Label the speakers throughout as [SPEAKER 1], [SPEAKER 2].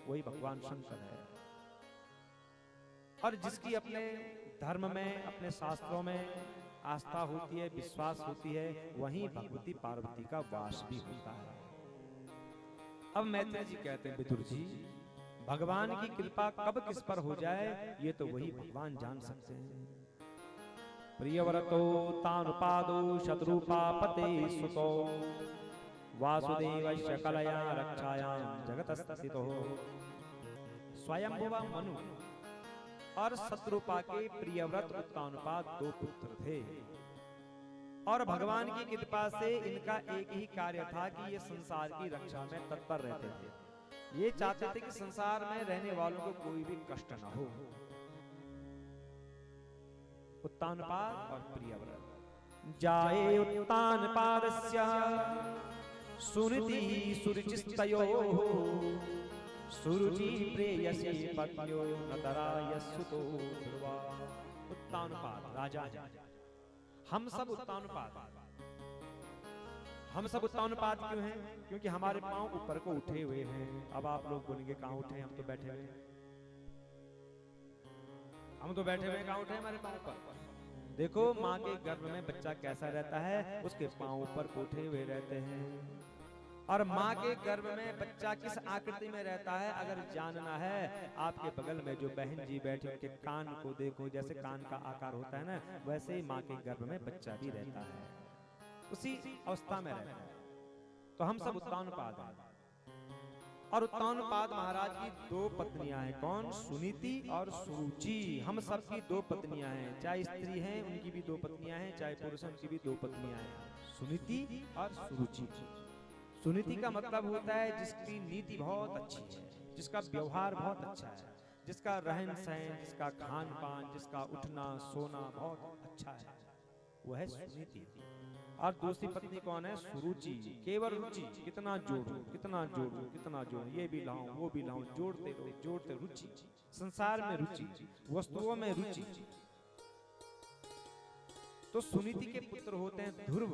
[SPEAKER 1] वही भगवान शंकर है। और जिसकी अपने धर्म में, अपने शास्त्रों में आस्था होती है, विश्वास होती है, वहीं भगवती पार्वती का वास भी होता है। अब मैत्रेय जी कहते हैं, विदुर जी, भगवान की कृपा कब किस पर हो जाए ये तो वही भगवान जान सकते हैं। प्रियव्रतो तानुपादो शत्रुपापते सुतो वासुदेवस्य कलया रक्षायां जगतस्थितो। स्वयंभुव मनु और शत्रुपा के प्रियव्रत उत्तानुपाद 2 पुत्र थे, और भगवान की कृपा से इनका एक ही कार्य था कि ये संसार की रक्षा में तत्पर रहते थे। ये चाहते थे कि संसार में रहने वालों को कोई भी कष्ट न हो। उत्तानपाद और प्रियव्रत। जाये उत्तानपादस्य सुनीति सुरुचिस्तयोः सुरुचि प्रेयसी पत्न्यो नतराय सुतो ध्रुवा। उत्तानपाद राजा है। हम सब उत्तानपाद क्यों हैं? क्योंकि हमारे पांव ऊपर को उठे हुए हैं। अब आप लोग बोलेंगे कहां उठे? हम तो बैठे हुए हैं। कहां उठे? हमारे पांव ऊपर। देखो माँ के गर्भ में बच्चा कैसा रहता है, उसके पांव ऊपर उठे हुए रहते हैं। और माँ के गर्भ में बच्चा किस आकृति में रहता है अगर जानना है, आपके बगल में जो बहन जी बैठी उनके कान को देखो, जैसे कान का आकार होता है ना, वैसे ही माँ के गर्भ में बच्चा भी रहता है, उसी अवस्था में रहता है। तो हम सब उत्तानपाद हैं। और उत्तानपाद महाराज की 2 पत्नियां हैं। कौन? सुनीति और सुरुचि। हम सब की 2 पत्नियां हैं। चाहे स्त्री हैं उनकी भी 2 पत्नियां हैं, चाहे पुरुष हैं उनकी भी 2 पत्नियां हैं, सुनीति और सुरुचि। सुनीति का मतलब होता है जिसकी नीति बहुत अच्छी है, जिसका व्यवहार बहुत अच्छा है, जिसका रहन सहन, जिसका खान पान, जिसका उठना सोना बहुत अच्छा है, वह है सुनीति। और दूसरी पत्नी कौन है? सुरुचि। केवल रुचि, कितना जोड़ूं, कितना जोड़ूं, कितना जोड़ूं, ये भी लाऊं, वो भी लाऊं, जोड़ते रहो, जोड़ते। रुचि, संसार में रुचि, वस्तुओं में रुचि। तो सुनीति के पुत्र होते हैं ध्रुव,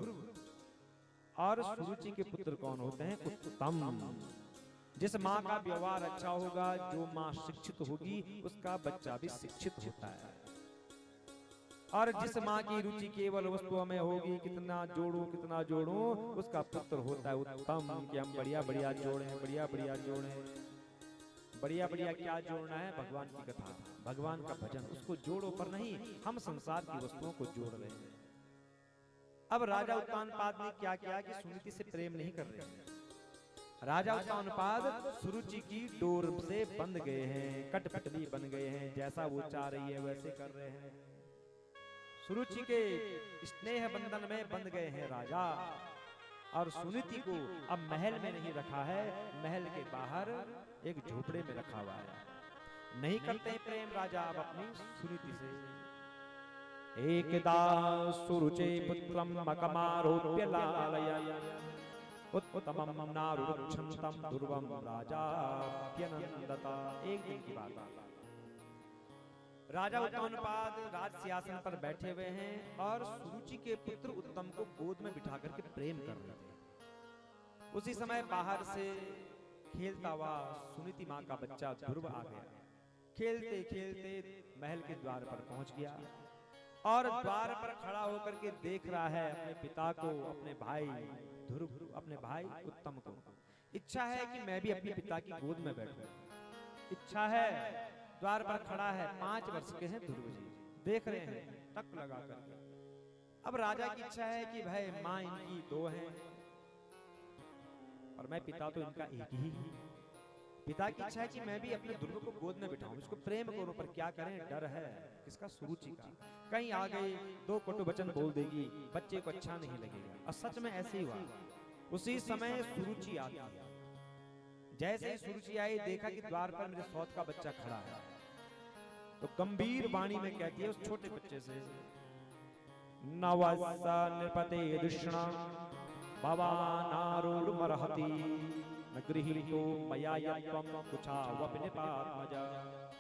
[SPEAKER 1] और सुरुचि के पुत्र कौन होते हैं? उत्तम। जिस माँ का व्यवहार अच्छा होगा, जो माँ शिक्षित होगी, उसका बच्चा भी शिक्षित होता है। और जिस माँ की रुचि केवल वस्तुओं में होगी, कितना जोड़ूं, कितना जोड़ूं, उसका पुत्र होता है उत्तम। कि हम बढ़िया बढ़िया जोड़ें, बढ़िया बढ़िया जोड़ें। बढ़िया बढ़िया क्या जोड़ना है? भगवान की कथा, भगवान का भजन, उसको जोड़ो। पर नहीं, हम संसार की वस्तुओं को जोड़ रहे हैं। अब राजा उत्तानपाद ने क्या किया कि सुनीति से प्रेम नहीं कर रहे। राजा उत्तानपाद सुरुचि की डोर से बंध गए हैं, कठपुतली बन गए हैं। जैसा वो चाह रही है वैसे कर रहे हैं। सुरुचि के स्नेह बंधन में बंध गए हैं राजा। और सुनीति को अब महल में नहीं रखा है, महल के बाहर एक झोपड़े में रखा हुआ है। नहीं करते प्रेम राजा अब अपनी सुनीति से। एकदा सुरुचे पुत्रम मकमारोप्य लालया उत्तमम नारुक्षं तम ध्रुवं राजाप्यनंदता। एक दिन की बात है, राजा उत्तानपाद राज सिंहासन पर बैठे हुए हैं और सुरुचि के पुत्र उत्तम को गोद में बिठा करके प्रेम कर रहे थे। उसी समय बाहर से खेलता हुआ सुनीति माँ का बच्चा ध्रुव आ गया। खेलते खेलते महल के द्वार पर पहुंच गया और द्वार पर खड़ा होकर के देख रहा है अपने पिता को, अपने भाई ध्रुव, अपने भाई उत्तम को। इच्छा है कि मैं भी अपने पिता की गोद में बैठूं, इच्छा है। द्वार पर खड़ा है, 5 वर्ष के हैं ध्रुव जी, देख रहे हैं टक लगा करके। अब राजा की इच्छा है कि भाई माँ इनकी 2 हैं और मैं पिता तो इनका एक ही। पिता की इच्छा है कि मैं भी अपने ध्रुव को गोद में बिठाऊं, इसको प्रेम करूं, पर क्या करें, डर है। किसका? सुरुचि का। कहीं आ गई 2 कटु वचन बोल देगी, बच्चे को अच्छा नहीं लगेगा। और सच में ऐसे ही हुआ। उसी समय सुरुचि आती है। जैसे ही सुरुचि आई, देखा कि द्वार पर मेरे सौत का बच्चा खड़ा है, तो गंभीर वाणी में कहती है उस छोटे बच्चे से, नवसा नृपते दुष्णा भवानारूढ़ मरहति न गृहीतो मया यत्वं कुछा वपनिपात्मजा।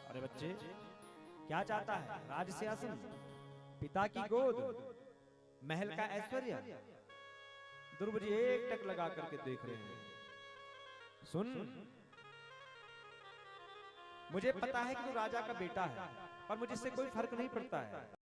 [SPEAKER 1] अरे बच्चे, क्या चाहता है? राज सिंहासन, पिता की गोद, महल का ऐश्वर्य। ध्रुव जी एक टक लगा करके देख रहे हैं। सुन, मुझे पता है कि तू राजा का बेटा है, पर मुझे इससे कोई फर्क नहीं पड़ता है।